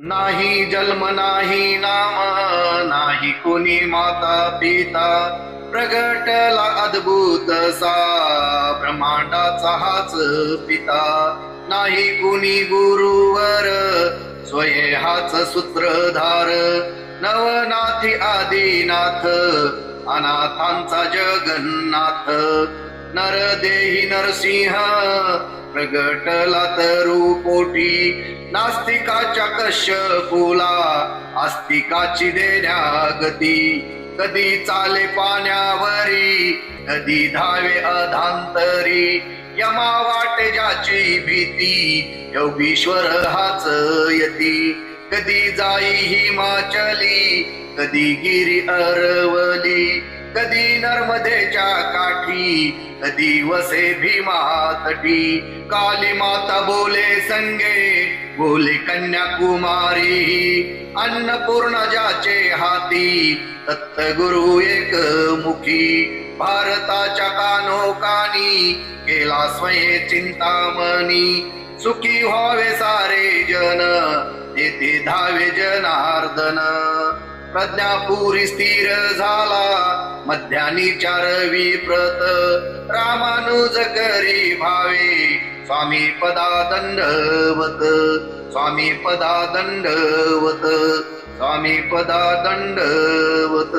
नाही जन्म नाही नाम नाही कोणी माता पिता, प्रगटला अद्भुत सा ब्रह्मांडाचा हाच पिता. नाही कोणी गुरुवर स्वये हाच सूत्रधार, नवनाथी आदिनाथ अनाथांचा जगन्नाथ. नरदेही नरसिंह प्रगटला तरुपोटी, नास्तिकाच्या कश्यपूला आस्तिकाची देण्या गती. कधी चाले पाण्यावरी कधी धावे अधांतरी, यमा वाटे ज्याची भीती योगीश्वर हाच यती. कधी जाई हिमाचली कधी गिरी अरवली, कधी नर्मदेच्या काठी कधी वसे भीमा तटी. काली माता बोले संगे बोले कन्याकुमारी, अन्नपूर्ण ज्याचे हाती दत्तगुरु एक मुखी. भारताच्या कानोकानी केला स्वये चिंतामणी, सुखी व्हावे सारे जन येथे धावे जनार्दन. प्रज्ञापुरी स्थिर झाला मध्यानी चारवी प्रत, रामानुज करी भावे स्वामी पदा दंडवत. स्वामी पदा दंडवत स्वामी पदा दंडवत.